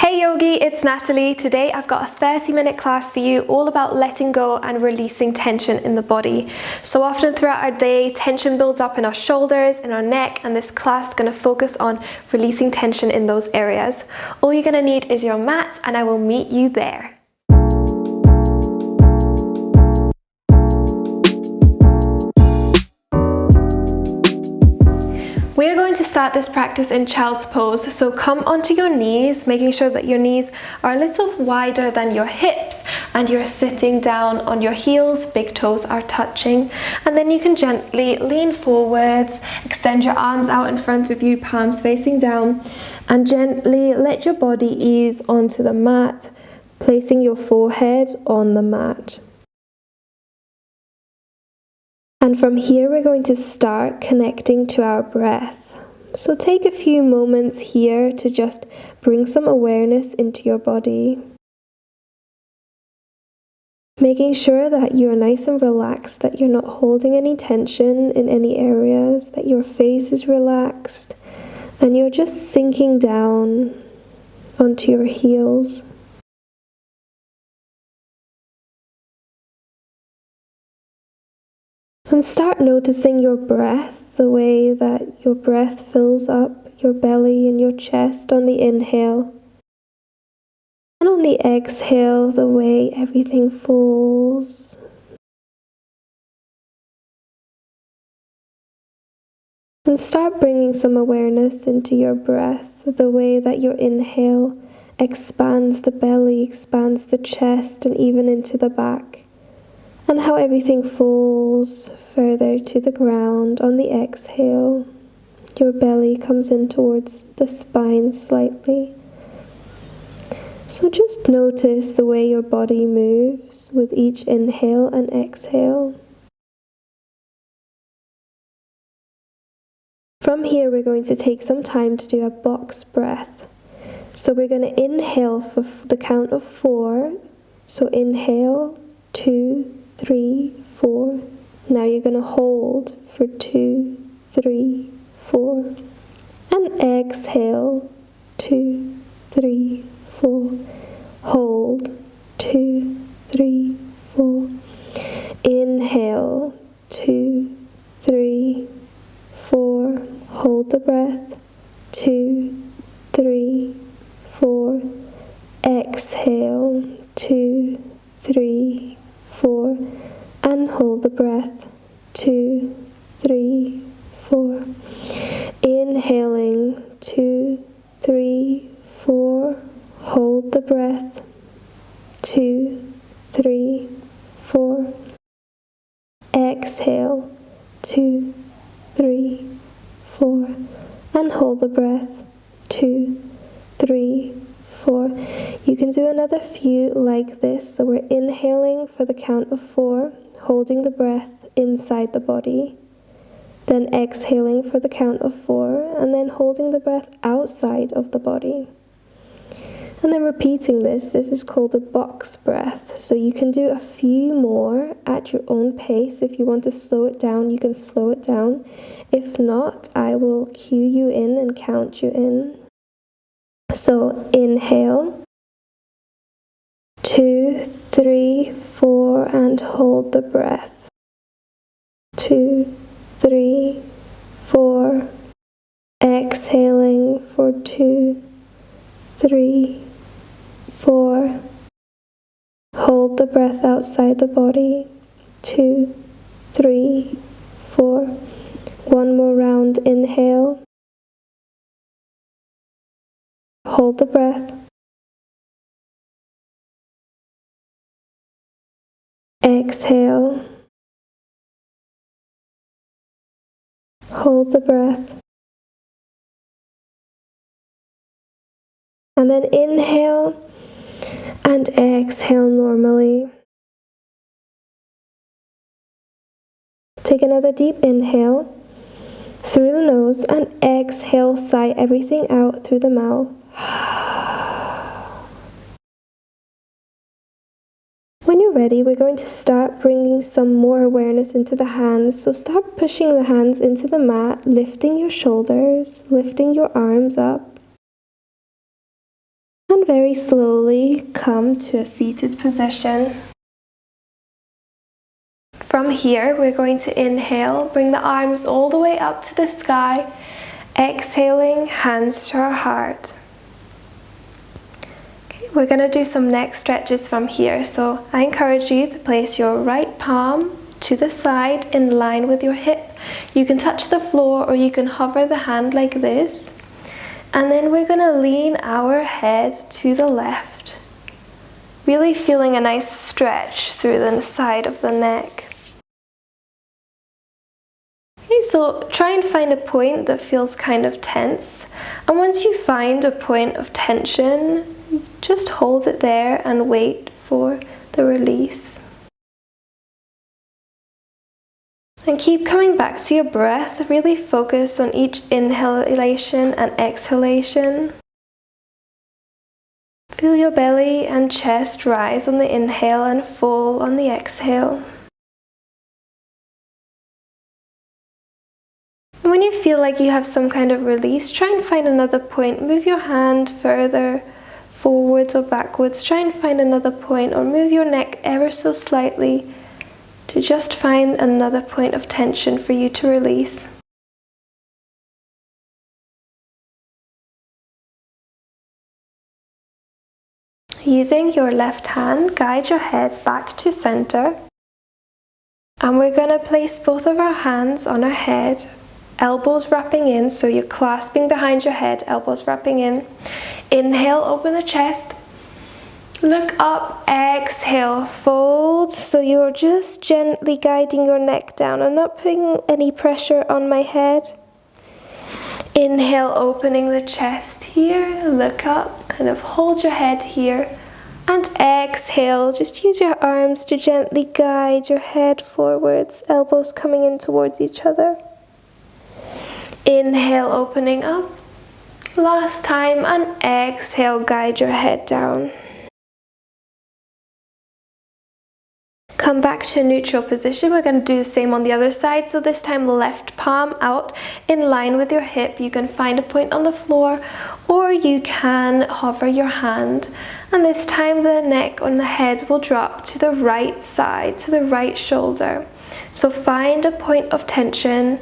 Hey Yogi, it's Natalie. Today I've got a 30-minute class for you all about letting go and releasing tension in the body. So often throughout our day, tension builds up in our shoulders, in our neck, and this class is going to focus on releasing tension in those areas. All you're going to need is your mat and I will meet you there. We are going to start this practice in child's pose, so come onto your knees, making sure that your knees are a little wider than your hips and you're sitting down on your heels, big toes are touching, and then you can gently lean forwards, extend your arms out in front of you, palms facing down, and gently let your body ease onto the mat, placing your forehead on the mat. And from here we're going to start connecting to our breath. So take a few moments here to just bring some awareness into your body. Making sure that you're nice and relaxed, that you're not holding any tension in any areas, that your face is relaxed, and you're just sinking down onto your heels. And start noticing your breath, the way that your breath fills up your belly and your chest on the inhale. And on the exhale, the way everything falls. And start bringing some awareness into your breath, the way that your inhale expands the belly, expands the chest, and even into the back. And how everything falls further to the ground on the exhale. Your belly comes in towards the spine slightly. So just notice the way your body moves with each inhale and exhale. From here, we're going to take some time to do a box breath. So we're going to inhale for the count of 4. So inhale, 2, 3, 4. Now you're going to hold for 2, 3, 4. And exhale, 2, 3, 4. Hold, 2, 3, 4. Inhale, 2, 3, 4. Hold the breath, 2, 3, 4. Exhale, 2, 3, 4. And hold the breath, 2, 3, 4. Inhaling, 2, 3, 4. Hold the breath, 2, 3, 4. Exhale, 2, 3, 4. And hold the breath, 2, 3, 4. You can do another few like this. So we're inhaling for the count of 4, holding the breath inside the body. Then exhaling for the count of 4, and then holding the breath outside of the body. And then repeating this. This is called a box breath. So you can do a few more at your own pace. If you want to slow it down, you can slow it down. If not, I will cue you in and count you in. So inhale, 2, 3, 4, and hold the breath. 2, 3, 4. Exhaling for 2, 3, 4. Hold the breath outside the body. 2, 3, 4. One more round. Inhale. Hold the breath. Exhale. Hold the breath. And then inhale and exhale normally. Take another deep inhale through the nose and exhale, sigh everything out through the mouth. When you're ready, we're going to start bringing some more awareness into the hands. So start pushing the hands into the mat, lifting your shoulders, lifting your arms up. And And very slowly come to a seated position. From here, we're going to inhale, bring the arms all the way up to the sky, exhaling, hands to our heart. Okay, we're going to do some neck stretches from here, so I encourage you to place your right palm to the side in line with your hip. You can touch the floor or you can hover the hand like this. And then we're going to lean our head to the left, really feeling a nice stretch through the side of the neck. Okay, so try and find a point that feels kind of tense. And once you find a point of tension, just hold it there and wait for the release. And keep coming back to your breath. Really focus on each inhalation and exhalation. Feel your belly and chest rise on the inhale and fall on the exhale. And when you feel like you have some kind of release, try and find another point. Move your hand further forwards or backwards. Try and find another point, or move your neck ever so slightly to just find another point of tension for you to release. Using your left hand, guide your head back to center. And we're going to place both of our hands on our head, elbows wrapping in, so you're clasping behind your head, elbows wrapping in. Inhale, open the chest. Look up, exhale, fold. So you're just gently guiding your neck down. I'm not putting any pressure on my head. Inhale, opening the chest here, look up, kind of hold your head here. And exhale, just use your arms to gently guide your head forwards, elbows coming in towards each other. Inhale, opening up. Last time, and exhale, guide your head down. Come back to a neutral position. We're going to do the same on the other side. So this time, left palm out in line with your hip. You can find a point on the floor, or you can hover your hand. And this time the neck and the head will drop to the right side, to the right shoulder. So find a point of tension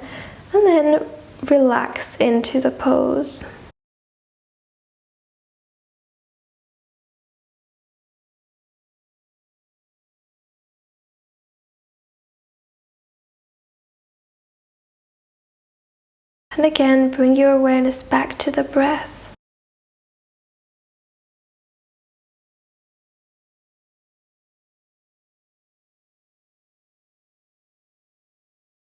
and then relax into the pose. And again, bring your awareness back to the breath.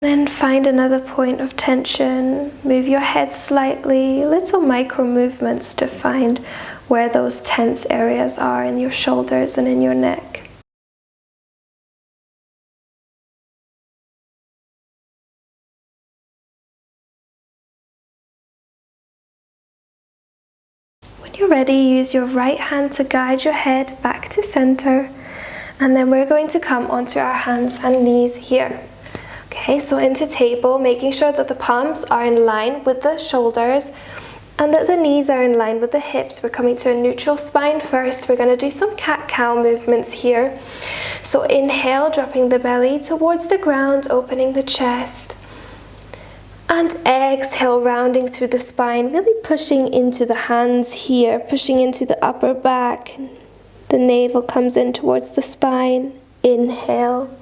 Then find another point of tension. Move your head slightly, little micro movements to find where those tense areas are in your shoulders and in your neck. When you're ready, use your right hand to guide your head back to center. And then we're going to come onto our hands and knees here. Okay, so into table, making sure that the palms are in line with the shoulders and that the knees are in line with the hips. We're coming to a neutral spine first. We're going to do some cat-cow movements here. So inhale, dropping the belly towards the ground, opening the chest. And exhale, rounding through the spine, really pushing into the hands here, pushing into the upper back. The navel comes in towards the spine. Inhale,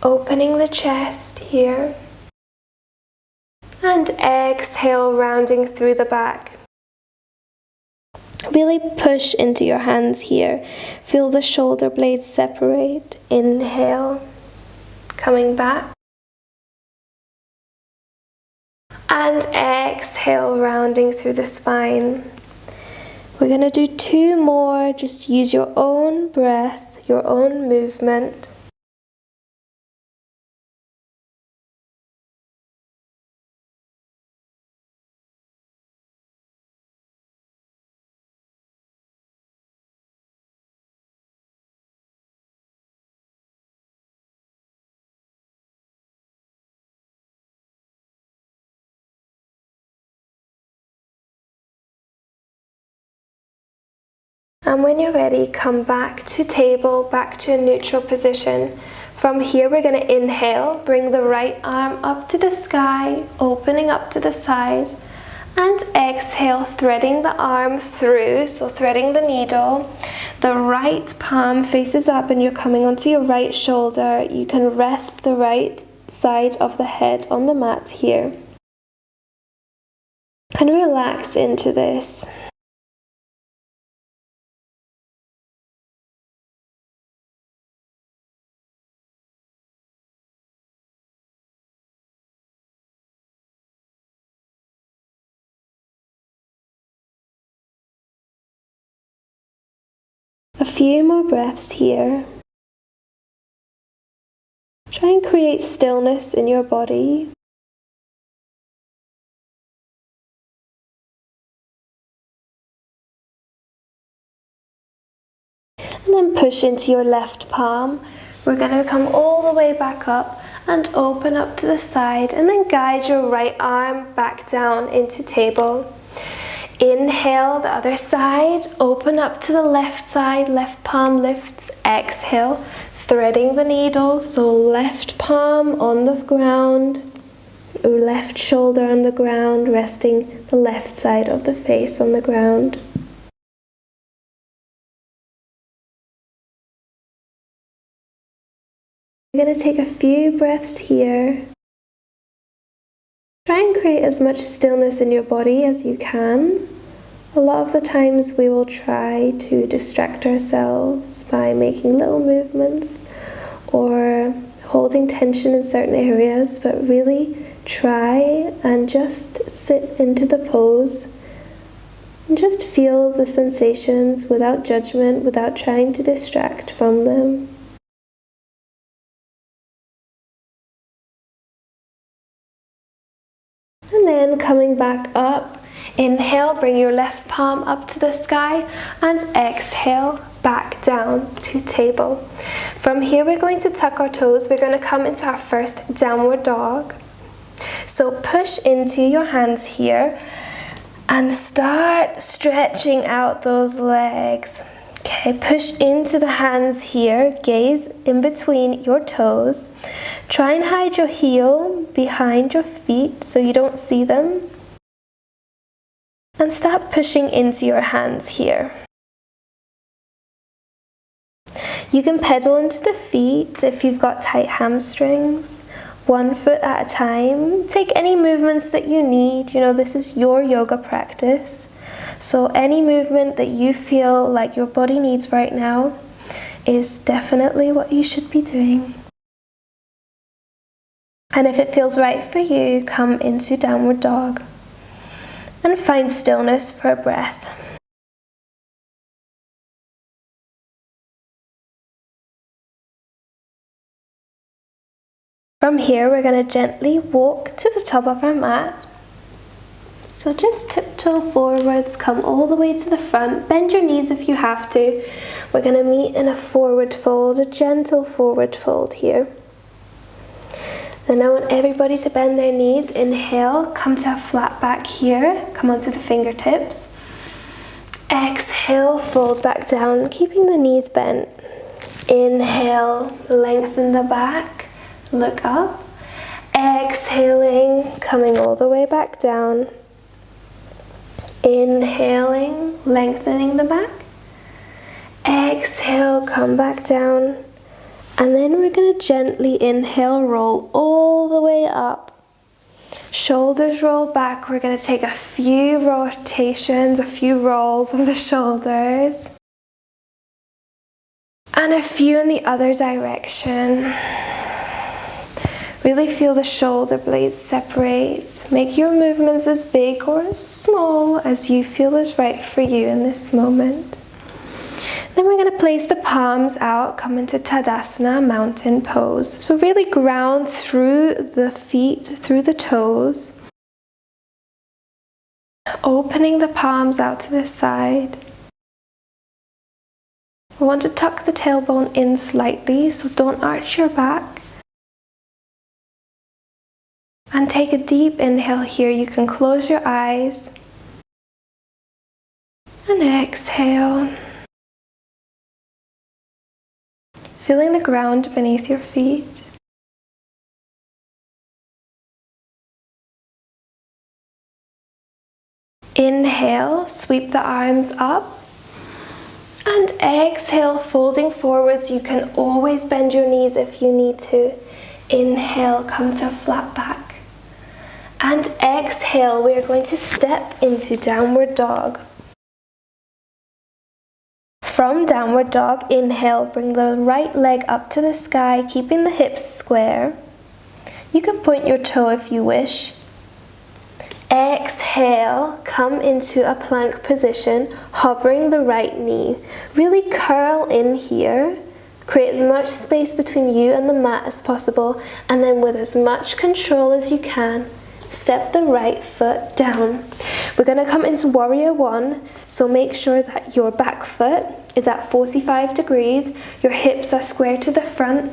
opening the chest here. And exhale, rounding through the back. Really push into your hands here. Feel the shoulder blades separate. Inhale, coming back. And exhale, rounding through the spine. We're going to do 2 more. Just use your own breath, your own movement. And when you're ready, come back to table, back to a neutral position. From here, we're going to inhale, bring the right arm up to the sky, opening up to the side. And exhale, threading the arm through, so threading the needle. The right palm faces up and you're coming onto your right shoulder. You can rest the right side of the head on the mat here. And relax into this. A few more breaths here. Try and create stillness in your body. And then push into your left palm. We're going to come all the way back up and open up to the side, and then guide your right arm back down into table. Inhale, the other side, open up to the left side, left palm lifts. Exhale, threading the needle, so left palm on the ground, left shoulder on the ground, resting the left side of the face on the ground. You're going to take a few breaths here. Try and create as much stillness in your body as you can. A lot of the times we will try to distract ourselves by making little movements or holding tension in certain areas, but really try and just sit into the pose and just feel the sensations without judgment, without trying to distract from them. And then coming back up, inhale, bring your left palm up to the sky, and exhale, back down to table. From here, we're going to tuck our toes. We're going to come into our first downward dog. So push into your hands here and start stretching out those legs. Okay, push into the hands here, gaze in between your toes. Try and hide your heel behind your feet so you don't see them. And start pushing into your hands here. You can pedal into the feet if you've got tight hamstrings, 1 foot at a time. Take any movements that you need. You know, this is your yoga practice. So any movement that you feel like your body needs right now is definitely what you should be doing. And if it feels right for you, come into downward dog and find stillness for a breath. From here, we're going to gently walk to the top of our mat. So just tiptoe forwards, come all the way to the front, bend your knees if you have to. We're going to meet in a forward fold, a gentle forward fold here. Then I want everybody to bend their knees. Inhale, come to a flat back here, come onto the fingertips. Exhale, fold back down, keeping the knees bent. Inhale, lengthen the back, look up. Exhaling, coming all the way back down. Inhaling, lengthening the back. Exhale, come back down. And then we're going to gently inhale, roll all the way up. Shoulders roll back. We're going to take a few rotations, a few rolls of the shoulders. And a few in the other direction. Really feel the shoulder blades separate. Make your movements as big or as small as you feel is right for you in this moment. Then we're going to place the palms out, come into Tadasana, mountain pose. So really ground through the feet, through the toes. Opening the palms out to the side. We want to tuck the tailbone in slightly, so don't arch your back. And take a deep inhale here. You can close your eyes. And exhale. feeling the ground beneath your feet. Inhale, sweep the arms up. And exhale, folding forwards. You can always bend your knees if you need to. Inhale, come to a flat back. And exhale, we are going to step into downward dog. From downward dog, inhale, bring the right leg up to the sky, keeping the hips square. You can point your toe if you wish. Exhale, come into a plank position, hovering the right knee. Really curl in here. Create as much space between you and the mat as possible, and then with as much control as you can, step the right foot down. We're going to come into warrior one, so make sure that your back foot is at 45 degrees, your hips are square to the front.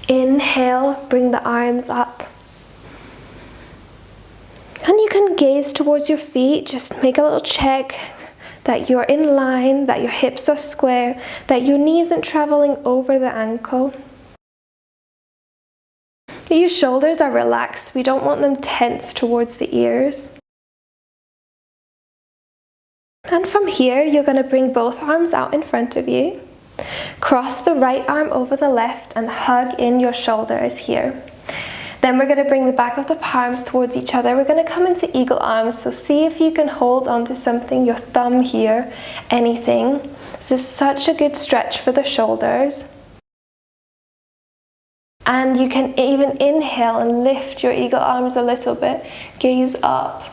Inhale, bring the arms up. And you can gaze towards your feet, just make a little check that you're in line, that your hips are square, that your knee isn't traveling over the ankle. Your shoulders are relaxed, we don't want them tense towards the ears. And from here, you're going to bring both arms out in front of you. Cross the right arm over the left and hug in your shoulders here. Then we're going to bring the back of the palms towards each other. We're going to come into eagle arms, so see if you can hold onto something, your thumb here, anything. This is such a good stretch for the shoulders. And you can even inhale and lift your eagle arms a little bit, gaze up.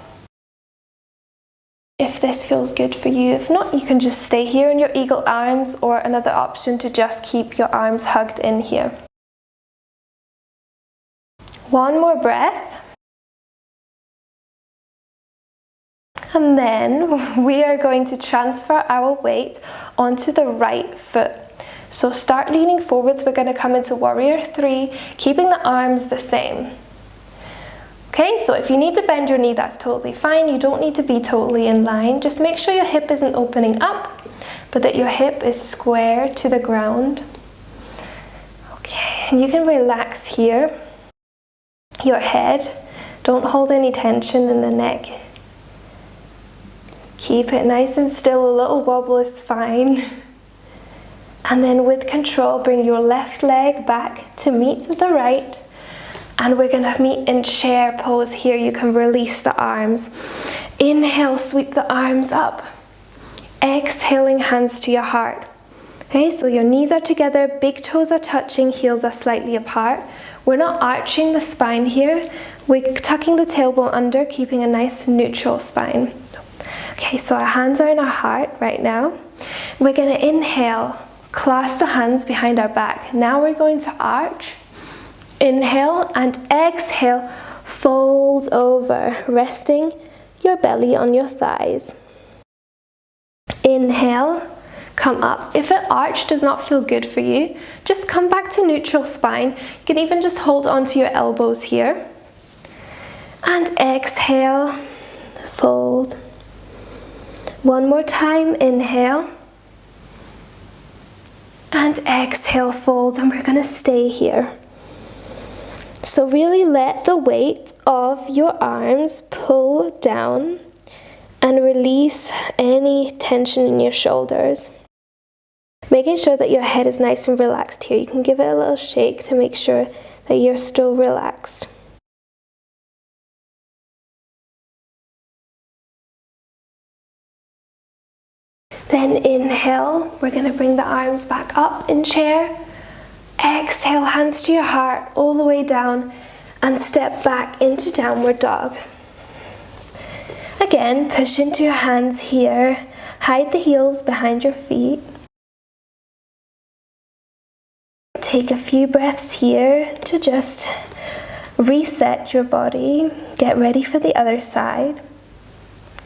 If this feels good for you. If not, you can just stay here in your eagle arms, or another option to just keep your arms hugged in here. One more breath. And then we are going to transfer our weight onto the right foot. So start leaning forwards. We're going to come into warrior three, keeping the arms the same. Okay, so if you need to bend your knee, that's totally fine. You don't need to be totally in line. Just make sure your hip isn't opening up, but that your hip is square to the ground. Okay, and you can relax here. Your head, don't hold any tension in the neck. Keep it nice and still, a little wobble is fine. And then with control, bring your left leg back to meet the right. And we're going to meet in chair pose here. You can release the arms. Inhale, sweep the arms up. Exhaling, hands to your heart. Okay, so your knees are together, big toes are touching, heels are slightly apart. We're not arching the spine here. We're tucking the tailbone under, keeping a nice neutral spine. Okay, so our hands are in our heart right now. We're going to inhale, clasp the hands behind our back. Now we're going to arch. Inhale and exhale, fold over, resting your belly on your thighs. Inhale, come up. If an arch does not feel good for you, just come back to neutral spine. You can even just hold onto your elbows here. And exhale, fold. One more time, inhale. And exhale, fold. And we're going to stay here. So really let the weight of your arms pull down and release any tension in your shoulders. Making sure that your head is nice and relaxed here. You can give it a little shake to make sure that you're still relaxed. Then inhale, we're going to bring the arms back up in chair. Exhale, hands to your heart, all the way down, and step back into downward dog. Again, push into your hands here. Hide the heels behind your feet. Take a few breaths here to just reset your body. Get ready for the other side.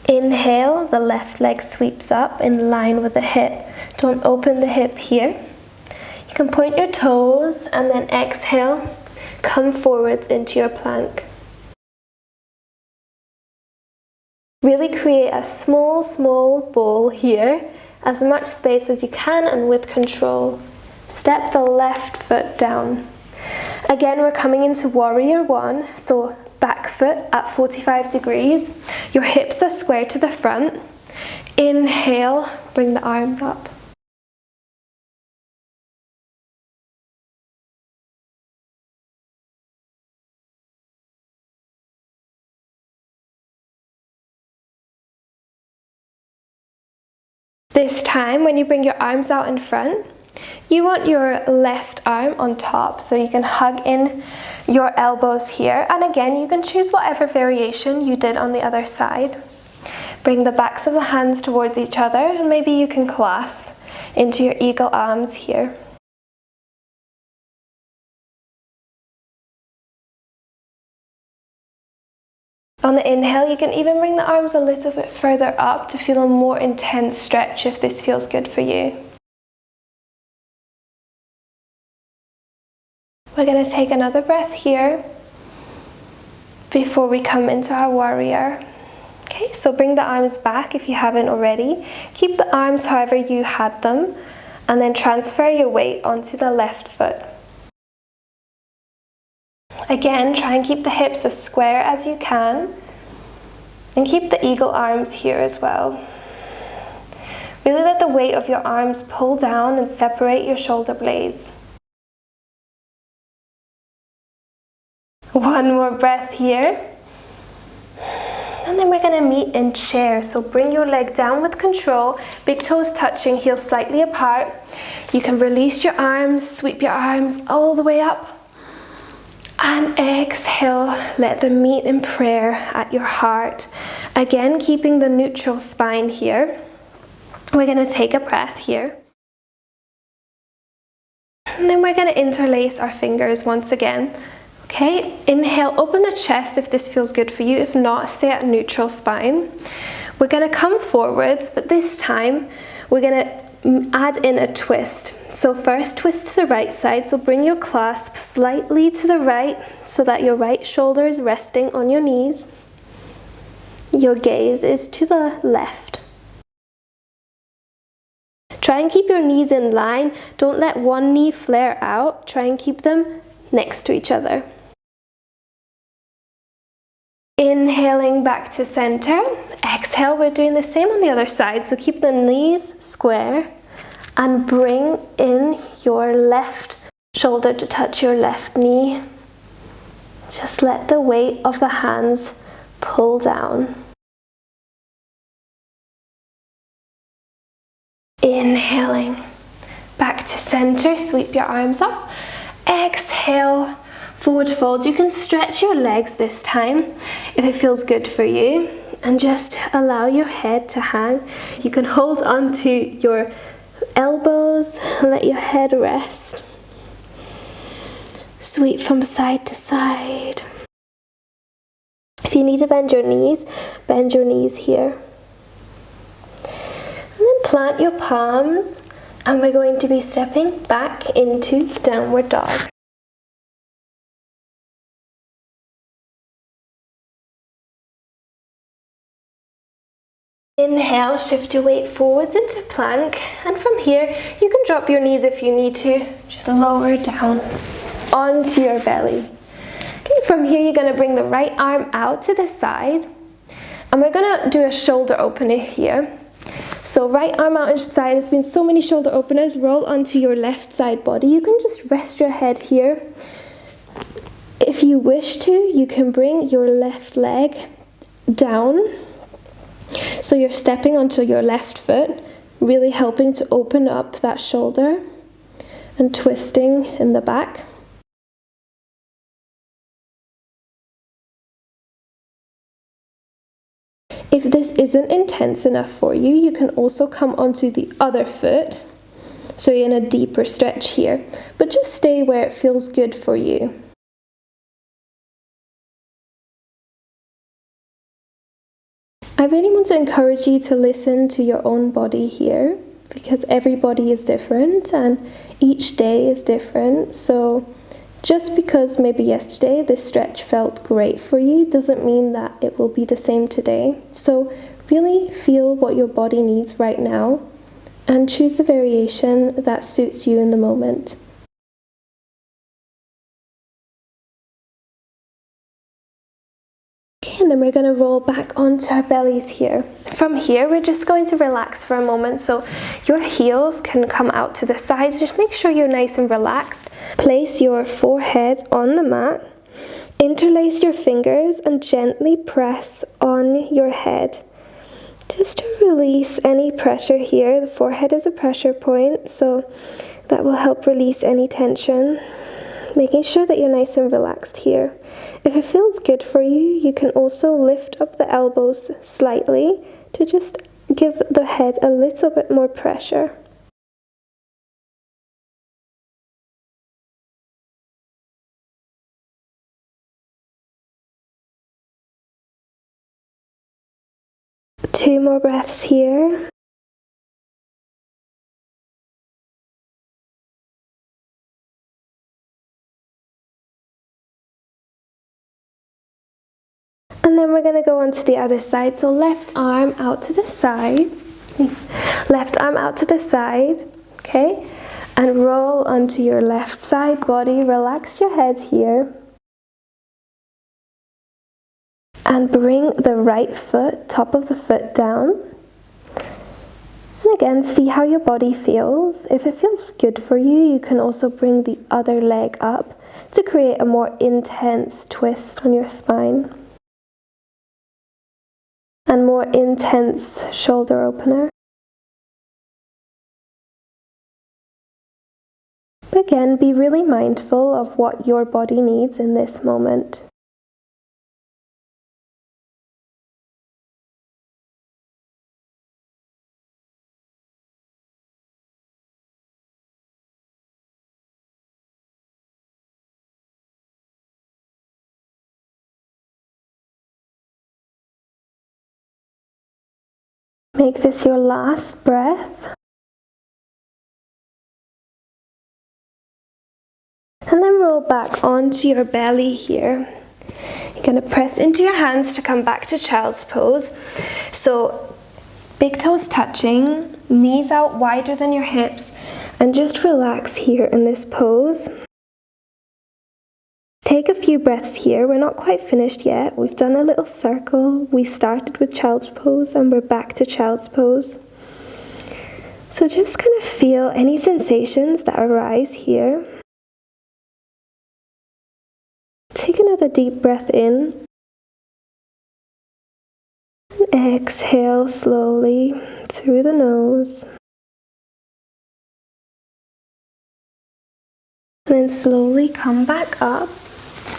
Inhale, the left leg sweeps up in line with the hip. Don't open the hip here. You can point your toes and then exhale, come forwards into your plank. Really create a small bowl here, as much space as you can and with control. Step the left foot down. Again, we're coming into warrior one, so back foot at 45 degrees. Your hips are square to the front. Inhale, bring the arms up. This time, when you bring your arms out in front, you want your left arm on top, so you can hug in your elbows here. And again, you can choose whatever variation you did on the other side. Bring the backs of the hands towards each other, and maybe you can clasp into your eagle arms here. On the inhale, you can even bring the arms a little bit further up to feel a more intense stretch if this feels good for you. We're going to take another breath here before we come into our warrior. Okay, so bring the arms back if you haven't already. Keep the arms however you had them, and then transfer your weight onto the left foot. Again, try and keep the hips as square as you can, and keep the eagle arms here as well. Really let the weight of your arms pull down and separate your shoulder blades. One more breath here. And then we're going to meet in chair. So bring your leg down with control, big toes touching, heels slightly apart. You can release your arms, sweep your arms all the way up. And exhale, let them meet in prayer at your heart. Again, keeping the neutral spine here. We're going to take a breath here. And then we're going to interlace our fingers once again. Okay, inhale, open the chest if this feels good for you. If not, stay at neutral spine. We're going to come forwards, but this time we're going to add in a twist. So first twist to the right side, so bring your clasp slightly to the right so that your right shoulder is resting on your knees. Your gaze is to the left. Try and keep your knees in line. Don't let one knee flare out. Try and keep them next to each other. Inhaling back to center. Exhale, we're doing the same on the other side. So keep the knees square and bring in your left shoulder to touch your left knee. Just let the weight of the hands pull down. Inhaling back to center, sweep your arms up. Exhale, forward fold. You can stretch your legs this time if it feels good for you, and just allow your head to hang. You can hold onto your elbows and let your head rest. Sweep from side to side. If you need to bend your knees here. And then plant your palms, and we're going to be stepping back into downward dog. Inhale, shift your weight forwards into plank, and from here you can drop your knees if you need to, just lower down onto your belly. Okay, from here you're going to bring the right arm out to the side, and we're going to do a shoulder opener here. So right arm out to the side. There's been so many shoulder openers. Roll onto your left side body. You can just rest your head here. If you wish to, you can bring your left leg down. So you're stepping onto your left foot, really helping to open up that shoulder and twisting in the back. If this isn't intense enough for you, you can also come onto the other foot. So you're in a deeper stretch here, but just stay where it feels good for you. I really want to encourage you to listen to your own body here, because every body is different and each day is different. So just because maybe yesterday this stretch felt great for you doesn't mean that it will be the same today. So really feel what your body needs right now and choose the variation that suits you in the moment. Okay, and then we're going to roll back onto our bellies here. From here, we're just going to relax for a moment, so your heels can come out to the sides. Just make sure you're nice and relaxed. Place your forehead on the mat. Interlace your fingers and gently press on your head. Just to release any pressure here. The forehead is a pressure point, so that will help release any tension. Making sure that you're nice and relaxed here. If it feels good for you, you can also lift up the elbows slightly to just give the head a little bit more pressure. Two more breaths here. And then we're going to go on to the other side. So left arm out to the side. Left arm out to the side. Okay. And roll onto your left side body. Relax your head here. And bring the right foot, top of the foot down. And again, see how your body feels. If it feels good for you, you can also bring the other leg up to create a more intense twist on your spine. And more intense shoulder opener. Again, be really mindful of what your body needs in this moment. Make this your last breath. And then roll back onto your belly here. You're going to press into your hands to come back to child's pose. So big toes touching, knees out wider than your hips, and just relax here in this pose. Take a few breaths here. We're not quite finished yet. We've done a little circle. We started with child's pose and we're back to child's pose. So just kind of feel any sensations that arise here. Take another deep breath in. And exhale slowly through the nose. And then slowly come back up.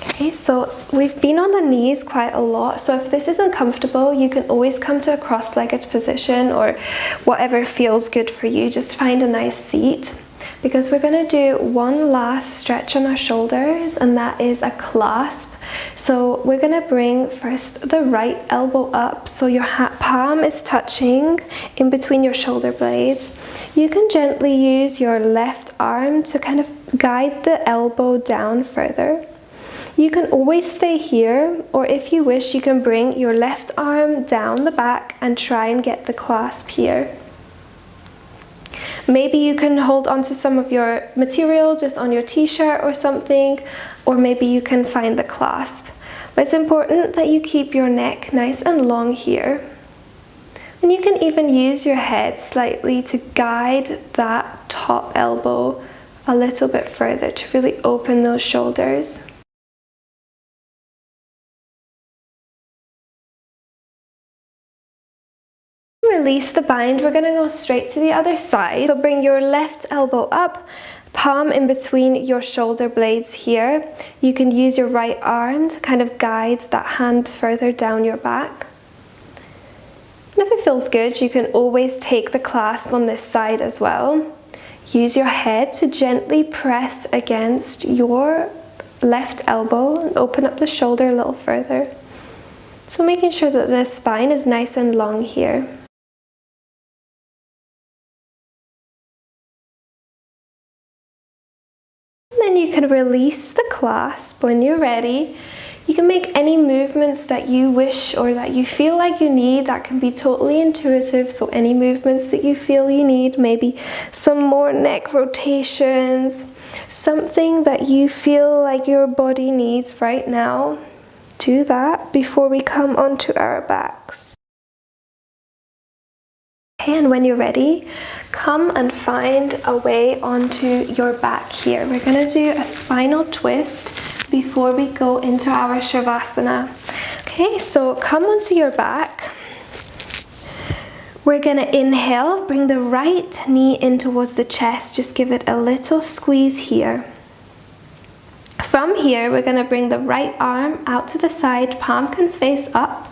Okay, so we've been on the knees quite a lot, so if this isn't comfortable, you can always come to a cross-legged position or whatever feels good for you. Just find a nice seat, because we're going to do one last stretch on our shoulders, and that is a clasp. So we're going to bring first the right elbow up, so your palm is touching in between your shoulder blades. You can gently use your left arm to kind of guide the elbow down further. You can always stay here, or if you wish, you can bring your left arm down the back and try and get the clasp here. Maybe you can hold onto some of your material just on your t-shirt or something, or maybe you can find the clasp. But it's important that you keep your neck nice and long here. And you can even use your head slightly to guide that top elbow a little bit further to really open those shoulders. Release the bind. We're going to go straight to the other side. So bring your left elbow up, palm in between your shoulder blades here. You can use your right arm to kind of guide that hand further down your back. And if it feels good, you can always take the clasp on this side as well. Use your head to gently press against your left elbow and open up the shoulder a little further. So making sure that the spine is nice and long here. Then you can release the clasp when you're ready. You can make any movements that you wish or that you feel like you need. That can be totally intuitive, so any movements that you feel you need, maybe some more neck rotations, something that you feel like your body needs right now. Do that before we come onto our backs. Okay, and when you're ready, come and find a way onto your back here. We're going to do a spinal twist before we go into our Shavasana. Okay, so come onto your back. We're going to inhale, bring the right knee in towards the chest. Just give it a little squeeze here. From here, we're going to bring the right arm out to the side, palm can face up.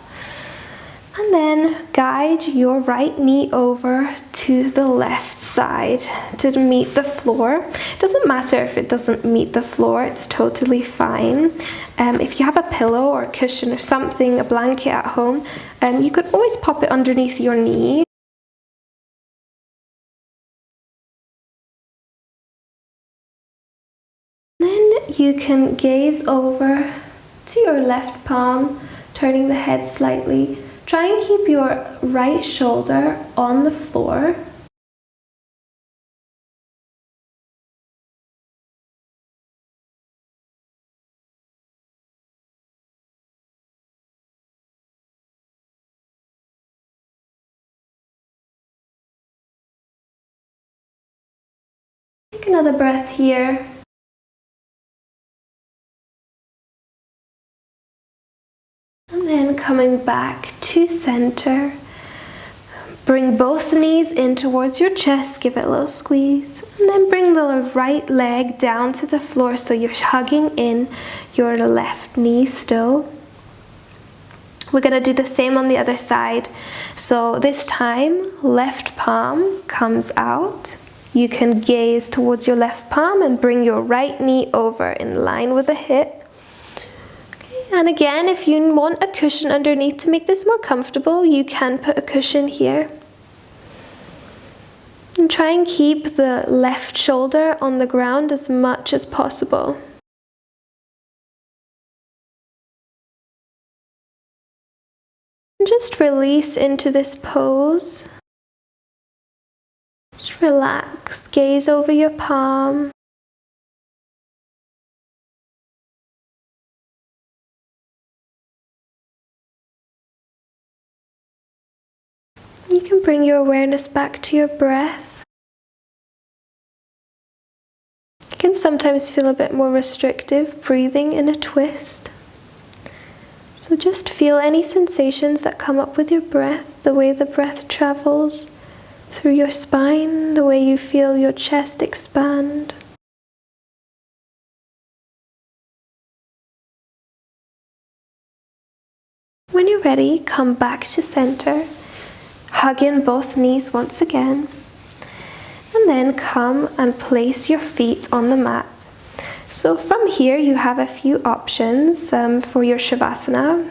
And then guide your right knee over to the left side to meet the floor. It doesn't matter if it doesn't meet the floor, it's totally fine. If you have a pillow or a cushion or something, a blanket at home, you could always pop it underneath your knee. Then you can gaze over to your left palm, turning the head slightly. Try and keep your right shoulder on the floor. Take another breath here. And then coming back to center. Bring both knees in towards your chest, give it a little squeeze. And then bring the right leg down to the floor so you're hugging in your left knee still. We're going to do the same on the other side. So this time, left palm comes out. You can gaze towards your left palm and bring your right knee over in line with the hip. And again, if you want a cushion underneath to make this more comfortable, you can put a cushion here. And try and keep the left shoulder on the ground as much as possible. And just release into this pose. Just relax, gaze over your palm. You can bring your awareness back to your breath. You can sometimes feel a bit more restrictive breathing in a twist. So just feel any sensations that come up with your breath, the way the breath travels through your spine, the way you feel your chest expand. When you're ready, come back to center. Hug in both knees once again. And then come and place your feet on the mat. So from here you have a few options for your Shavasana.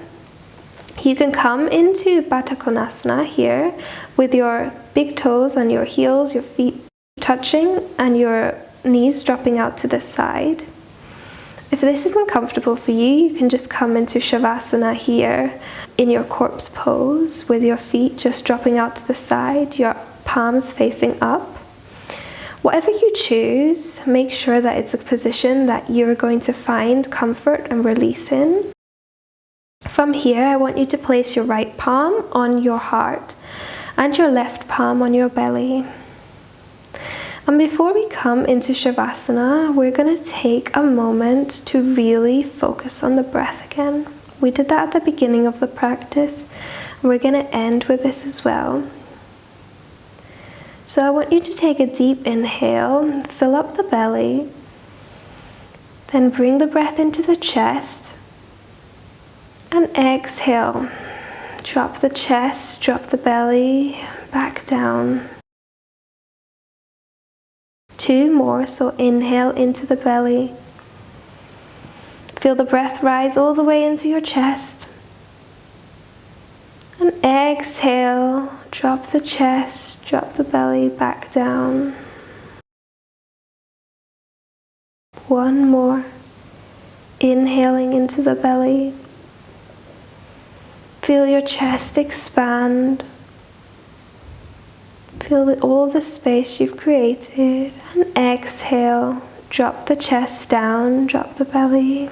You can come into Baddha Konasana here with your big toes and your heels, your feet touching and your knees dropping out to the side. If this isn't comfortable for you, you can just come into Shavasana here in your corpse pose with your feet just dropping out to the side, your palms facing up. Whatever you choose, make sure that it's a position that you're going to find comfort and release in. From here, I want you to place your right palm on your heart and your left palm on your belly. And before we come into Shavasana, we're going to take a moment to really focus on the breath again. We did that at the beginning of the practice, and we're going to end with this as well. So I want you to take a deep inhale, fill up the belly, then bring the breath into the chest, and exhale. Drop the chest, drop the belly, back down. 2 more, so inhale into the belly. Feel the breath rise all the way into your chest. And exhale, drop the chest, drop the belly back down. 1 more. Inhaling into the belly. Feel your chest expand. Feel all the space you've created. And exhale. Drop the chest down, drop the belly.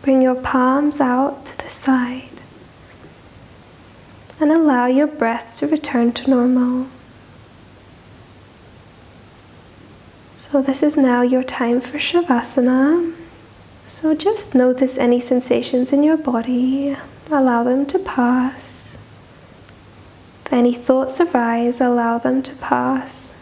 Bring your palms out to the side. And allow your breath to return to normal. So this is now your time for Shavasana. So just notice any sensations in your body. Allow them to pass. If any thoughts arise, allow them to pass.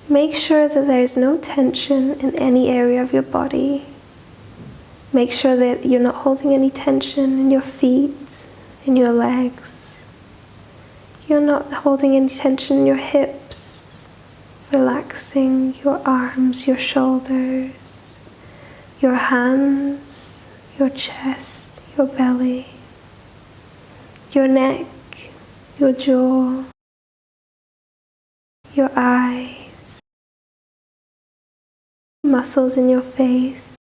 Make sure that there's no tension in any area of your body. Make sure that you're not holding any tension in your feet, in your legs. You're not holding any tension in your hips. Relaxing your arms, your shoulders, your hands, your chest, your belly, your neck, your jaw, your eyes. Muscles in your face.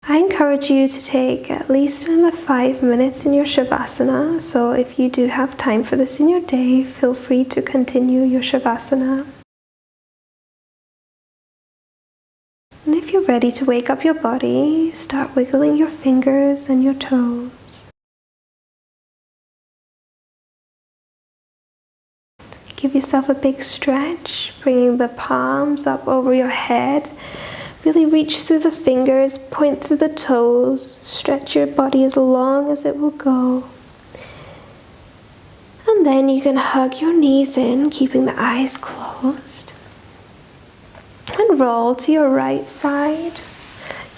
I encourage you to take at least another 5 minutes in your Shavasana. So if you do have time for this in your day, feel free to continue your Shavasana. And if you're ready to wake up your body, start wiggling your fingers and your toes. Give yourself a big stretch, bringing the palms up over your head. Really reach through the fingers, point through the toes, stretch your body as long as it will go. And then you can hug your knees in, keeping the eyes closed. And roll to your right side,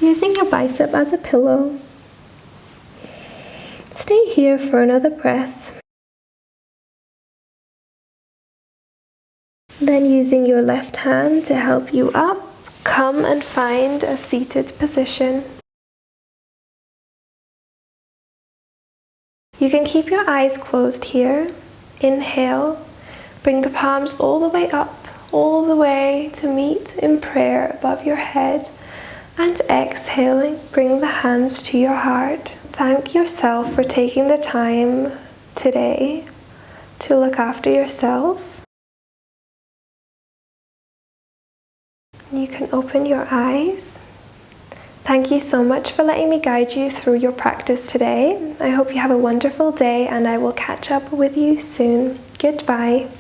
using your bicep as a pillow. Stay here for another breath. Then using your left hand to help you up, come and find a seated position. You can keep your eyes closed here. Inhale, bring the palms all the way up, all the way to meet in prayer above your head. And exhaling, bring the hands to your heart. Thank yourself for taking the time today to look after yourself. You can open your eyes. Thank you so much for letting me guide you through your practice today. I hope you have a wonderful day and I will catch up with you soon. Goodbye.